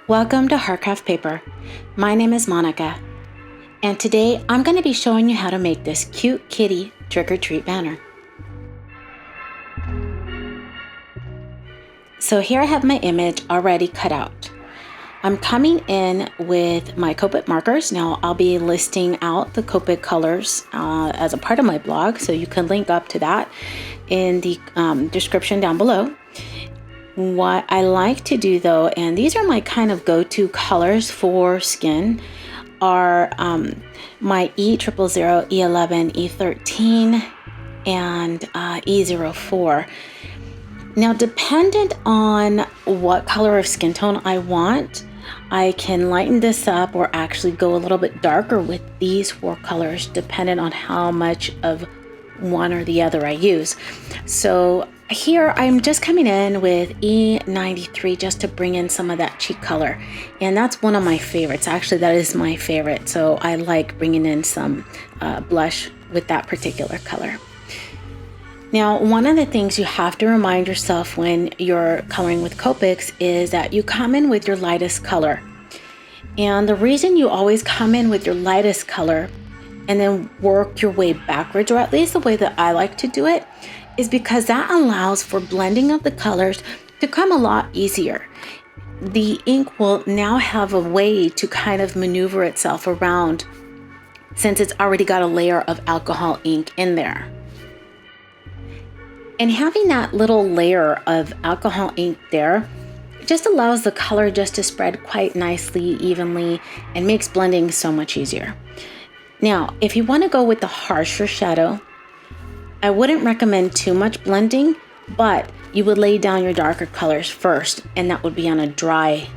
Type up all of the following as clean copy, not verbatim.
Welcome to Heartcraftpaper. My name is Monica, and today I'm going to be showing you how to make this cute kitty trick-or-treat banner. So here I have my image already cut out. I'm coming in with my Copic markers. Now I'll be listing out the Copic colors as a part of my blog, so you can link up to that in the description down below. What I like to do though, and these are my kind of go-to colors for skin, are my E000, E11, E13, and E04. Now, dependent on what color of skin tone I want, I can lighten this up or actually go a little bit darker with these four colors, depending on how much of one or the other I use. So here I'm just coming in with E93 just to bring in some of that cheek color, and that's one of my favorites. Actually, that is my favorite, so I like bringing in some blush with that particular color. Now, one of the things you have to remind yourself when you're coloring with Copics is that you come in with your lightest color, and the reason you always come in with your lightest color and then work your way backwards, or at least the way that I like to do it, is because that allows for blending of the colors to come a lot easier. The ink will now have a way to kind of maneuver itself around since it's already got a layer of alcohol ink in there. And having that little layer of alcohol ink there just allows the color just to spread quite nicely, evenly, and makes blending so much easier. Now, if you want to go with the harsher shadow, I wouldn't recommend too much blending, but you would lay down your darker colors first, and that would be on a dry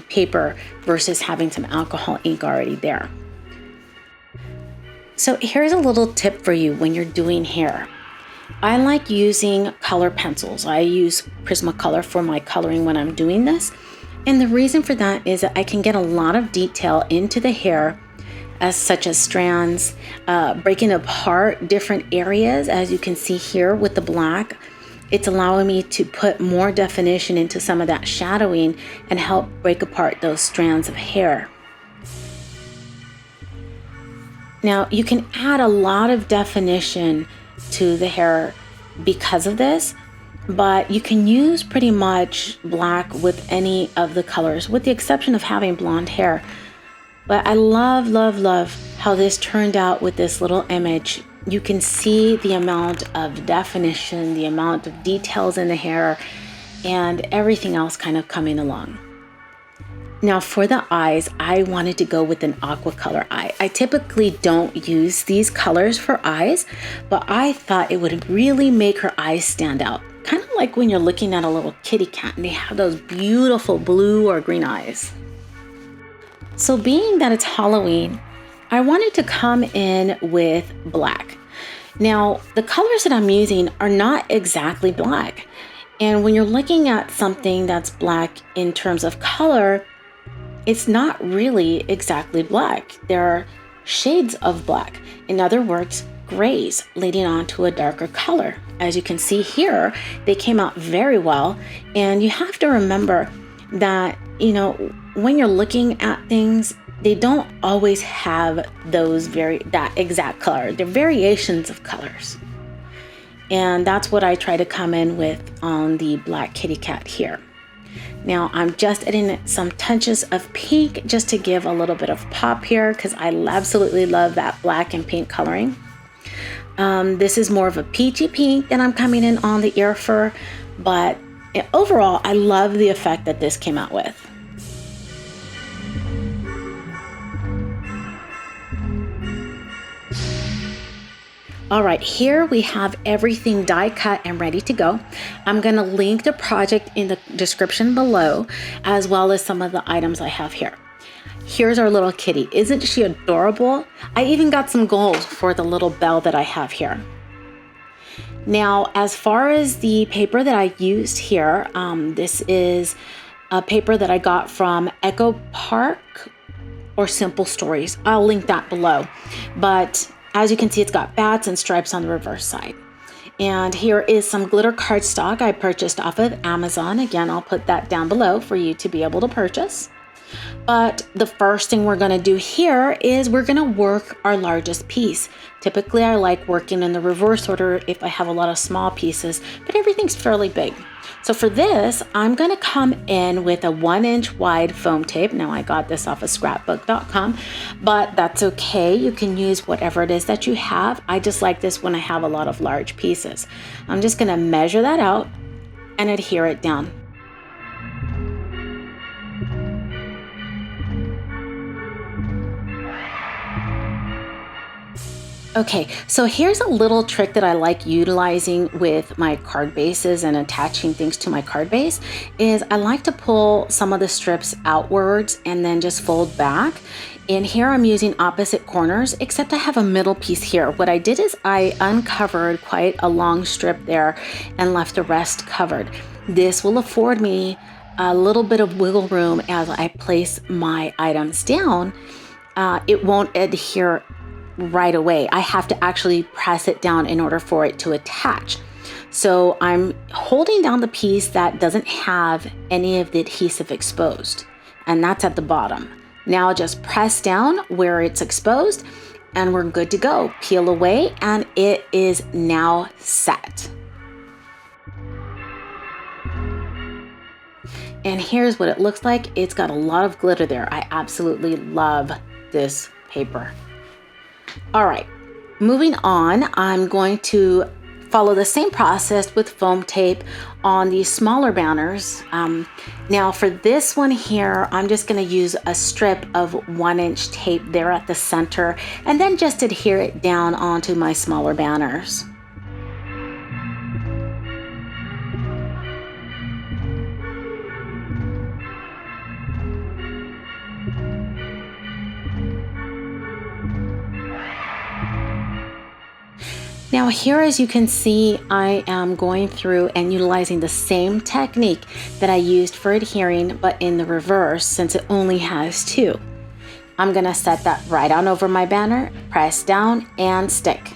paper versus having some alcohol ink already there. So here's a little tip for you when you're doing hair. I like using color pencils. I use Prismacolor for my coloring when I'm doing this. And the reason for that is that I can get a lot of detail into the hair, such as strands, breaking apart different areas. As you can see here with the black, it's allowing me to put more definition into some of that shadowing and help break apart those strands of hair. Now, you can add a lot of definition to the hair because of this, but you can use pretty much black with any of the colors, with the exception of having blonde hair. But I love, love, love how this turned out with this little image. You can see the amount of definition, the amount of details in the hair, and everything else kind of coming along. Now for the eyes, I wanted to go with an aqua color eye. I typically don't use these colors for eyes, but I thought it would really make her eyes stand out. Kind of like when you're looking at a little kitty cat and they have those beautiful blue or green eyes. So being that it's Halloween, I wanted to come in with black. Now, the colors that I'm using are not exactly black. And when you're looking at something that's black in terms of color, it's not really exactly black. There are shades of black. In other words, grays leading on to a darker color. As you can see here, they came out very well. And you have to remember that, when you're looking at things, they don't always have that exact color. They're variations of colors. And that's what I try to come in with on the black kitty cat here. Now I'm just adding some touches of pink just to give a little bit of pop here, because I absolutely love that black and pink coloring. This is more of a peachy pink that I'm coming in on the ear fur, but overall I love the effect that this came out with. All right, here we have everything die cut and ready to go. I'm gonna link the project in the description below, as well as some of the items I have here. Here's our little kitty. Isn't she adorable? I even got some gold for the little bell that I have here. Now, as far as the paper that I used here, this is a paper that I got from Echo Park or Simple Stories. I'll link that below. But as you can see, it's got bats and stripes on the reverse side. And here is some glitter cardstock I purchased off of Amazon. Again, I'll put that down below for you to be able to purchase. But the first thing we're going to do here is we're going to work our largest piece. Typically, I like working in the reverse order if I have a lot of small pieces, but everything's fairly big. So for this, I'm going to come in with a 1-inch wide foam tape. Now I got this off of scrapbook.com, but that's okay. You can use whatever it is that you have. I just like this when I have a lot of large pieces. I'm just going to measure that out and adhere it down. Okay, so here's a little trick that I like utilizing with my card bases and attaching things to my card base is I like to pull some of the strips outwards and then just fold back. And here I'm using opposite corners, except I have a middle piece here. What I did is I uncovered quite a long strip there and left the rest covered. This will afford me a little bit of wiggle room as I place my items down. It won't adhere right away. I have to actually press it down in order for it to attach. So I'm holding down the piece that doesn't have any of the adhesive exposed, and that's at the bottom. Now just press down where it's exposed and we're good to go. Peel away and it is now set. And here's what it looks like. It's got a lot of glitter there. I absolutely love this paper. All right, moving on, I'm going to follow the same process with foam tape on these smaller banners. Now for this one here, I'm just going to use a strip of 1-inch tape there at the center and then just adhere it down onto my smaller banners. Now here, as you can see, I am going through and utilizing the same technique that I used for adhering, but in the reverse since it only has 2. I'm gonna set that right on over my banner, press down and stick.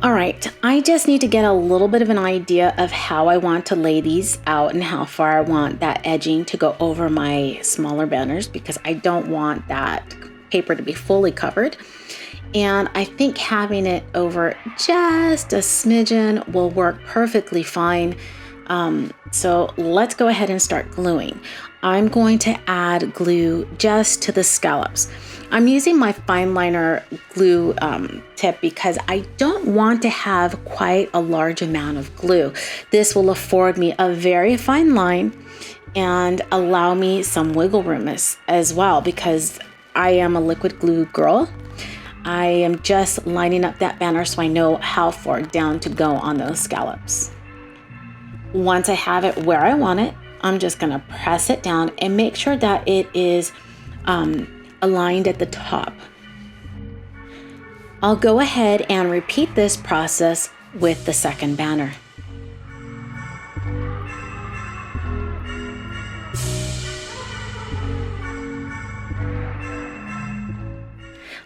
All right, I just need to get a little bit of an idea of how I want to lay these out and how far I want that edging to go over my smaller banners because I don't want that paper to be fully covered. And I think having it over just a smidgen will work perfectly fine. So let's go ahead and start gluing. I'm going to add glue just to the scallops. I'm using my fine liner glue tip because I don't want to have quite a large amount of glue. This will afford me a very fine line and allow me some wiggle room as well because I am a liquid glue girl. I am just lining up that banner so I know how far down to go on those scallops. Once I have it where I want it, I'm just gonna press it down and make sure that it is aligned at the top. I'll go ahead and repeat this process with the second banner.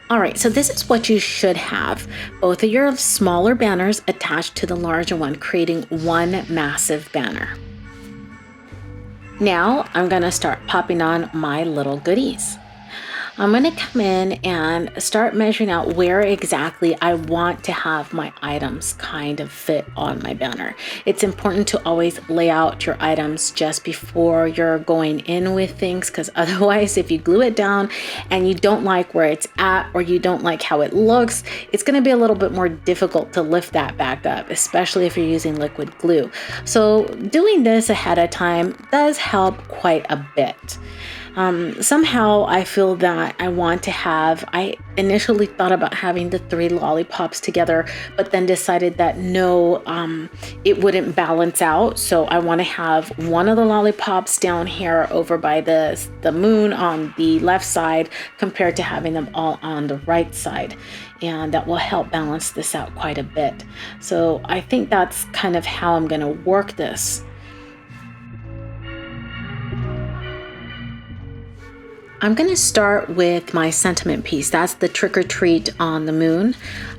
All right, so this is what you should have. Both of your smaller banners attached to the larger one, creating one massive banner. Now I'm gonna start popping on my little goodies. I'm gonna come in and start measuring out where exactly I want to have my items kind of fit on my banner. It's important to always lay out your items just before you're going in with things, because otherwise if you glue it down and you don't like where it's at or you don't like how it looks, it's gonna be a little bit more difficult to lift that back up, especially if you're using liquid glue. So doing this ahead of time does help quite a bit. Somehow I feel that I initially thought about having the 3 lollipops together, but then decided that no, it wouldn't balance out. So I want to have one of the lollipops down here over by the moon on the left side compared to having them all on the right side. And that will help balance this out quite a bit. So I think that's kind of how I'm going to work this. I'm going to start with my sentiment piece. That's the trick or treat on the moon.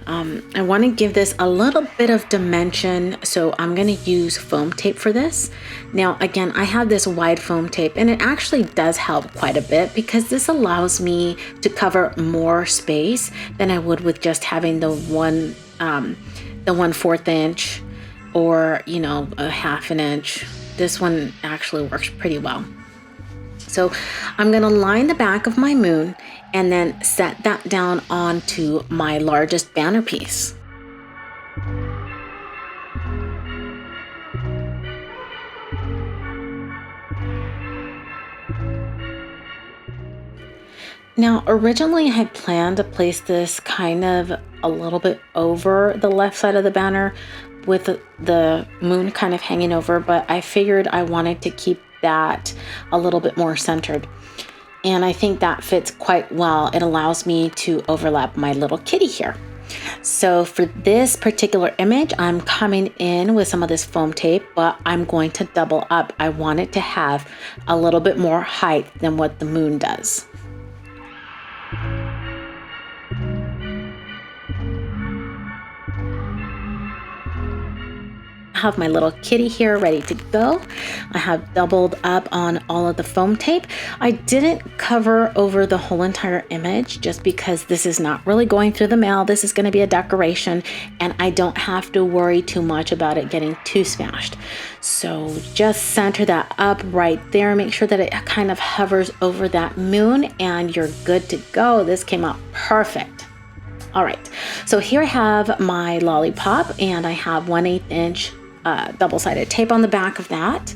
I want to give this a little bit of dimension, so I'm going to use foam tape for this. Now, again, I have this wide foam tape, and it actually does help quite a bit because this allows me to cover more space than I would with just having the 1/4 inch or, you know, a 1/2 inch. This one actually works pretty well. So I'm going to line the back of my moon and then set that down onto my largest banner piece. Now, originally I had planned to place this kind of a little bit over the left side of the banner with the moon kind of hanging over, but I figured I wanted to keep that a little bit more centered. And I think that fits quite well. It allows me to overlap my little kitty here. So for this particular image, I'm coming in with some of this foam tape, but I'm going to double up. I want it to have a little bit more height than what the moon does. Have my little kitty here ready to go. I have doubled up on all of the foam tape. I didn't cover over the whole entire image just because this is not really going through the mail. This is going to be a decoration and I don't have to worry too much about it getting too smashed. So just center that up right there. Make sure that it kind of hovers over that moon and you're good to go. This came out perfect. All right, so here I have my lollipop and I have 1/8 inch double-sided tape on the back of that.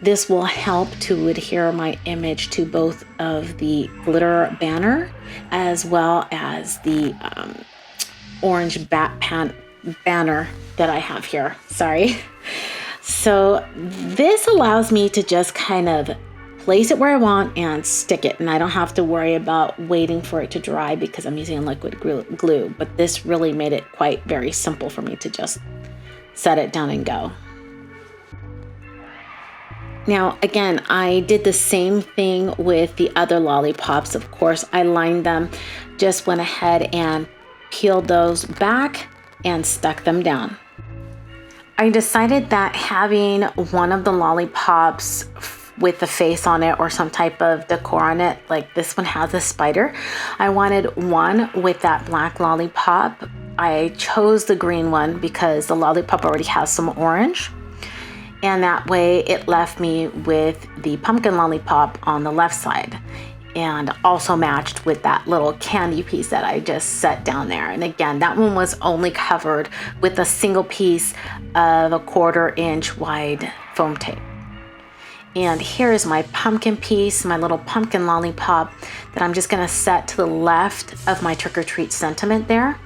This will help to adhere my image to both of the glitter banner as well as the orange banner that I have here. Sorry. So this allows me to just kind of place it where I want and stick it, and I don't have to worry about waiting for it to dry because I'm using liquid glue. But this really made it quite very simple for me to just set it down and go. Now, again, I did the same thing with the other lollipops. Of course, I lined them, just went ahead and peeled those back and stuck them down. I decided that having one of the lollipops with a face on it or some type of decor on it, like this one has a spider, I wanted one with that black lollipop. I chose the green one because the lollipop already has some orange. And that way it left me with the pumpkin lollipop on the left side and also matched with that little candy piece that I just set down there. And again, that one was only covered with a single piece of 1/4 inch wide foam tape. And here's my pumpkin piece, my little pumpkin lollipop that I'm just gonna set to the left of my trick or treat sentiment there.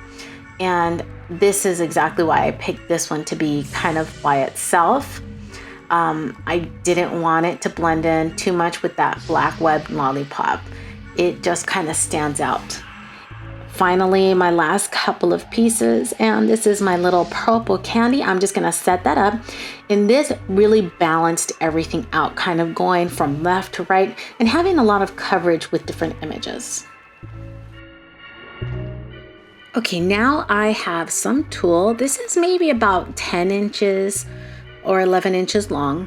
And this is exactly why I picked this one to be kind of by itself. I didn't want it to blend in too much with that black webbed lollipop. It just kind of stands out. Finally, my last couple of pieces, and this is my little purple candy. I'm just gonna set that up. And this really balanced everything out, kind of going from left to right and having a lot of coverage with different images. Okay, now I have some tulle. This is maybe about 10 inches or 11 inches long,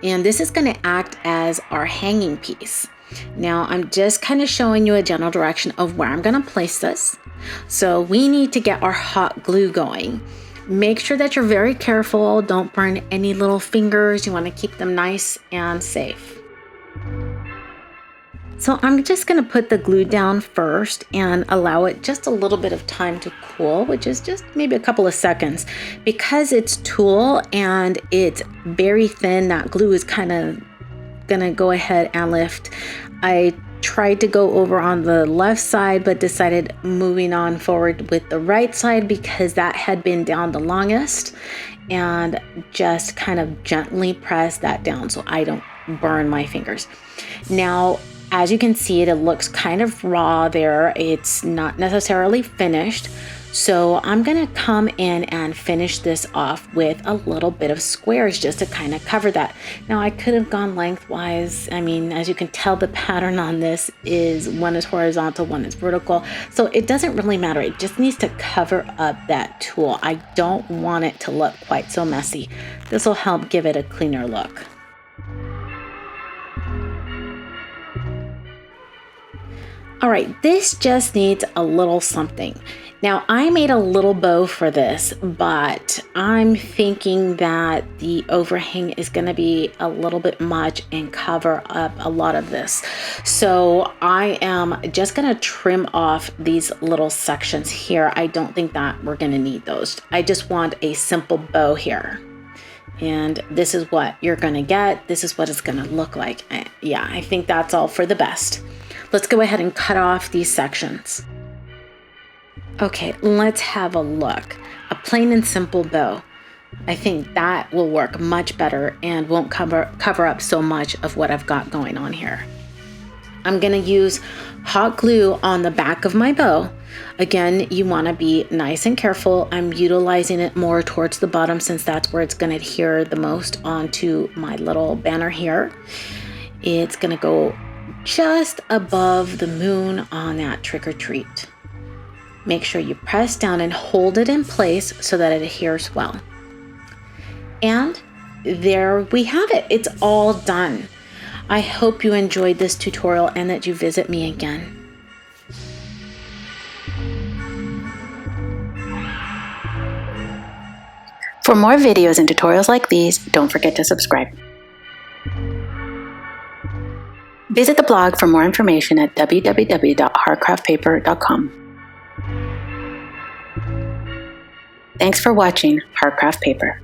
and this is going to act as our hanging piece. Now I'm just kind of showing you a general direction of where I'm going to place this. So we need to get our hot glue going. Make sure that you're very careful. Don't burn any little fingers. You want to keep them nice and safe. So I'm just going to put the glue down first and allow it just a little bit of time to cool, which is just maybe a couple of seconds. Because it's tulle and it's very thin, that glue is kind of going to go ahead and lift. I tried to go over on the left side, but decided moving on forward with the right side because that had been down the longest, and just kind of gently press that down so I don't burn my fingers. Now, as you can see, it looks kind of raw there. It's not necessarily finished. So I'm gonna come in and finish this off with a little bit of squares just to kind of cover that. Now I could have gone lengthwise. I mean, as you can tell, the pattern on this is one is horizontal, one is vertical. So it doesn't really matter. It just needs to cover up that tulle. I don't want it to look quite so messy. This will help give it a cleaner look. All right, this just needs a little something. Now, I made a little bow for this, but I'm thinking that the overhang is going to be a little bit much and cover up a lot of this. So I am just going to trim off these little sections here. I don't think that we're going to need those. I just want a simple bow here. And this is what you're going to get. This is what it's going to look like. Yeah, I think that's all for the best. Let's go ahead and cut off these sections. Okay, let's have a look. A plain and simple bow. I think that will work much better and won't cover up so much of what I've got going on here. I'm gonna use hot glue on the back of my bow. Again, you wanna be nice and careful. I'm utilizing it more towards the bottom since that's where it's gonna adhere the most onto my little banner here. It's gonna go just above the moon on that trick or treat. Make sure you press down and hold it in place so that it adheres well. And there we have it. It's all done. I hope you enjoyed this tutorial and that you visit me again. For more videos and tutorials like these, don't forget to subscribe. Visit the blog for more information at www.heartcraftpaper.com. Thanks for watching Heartcraft Paper.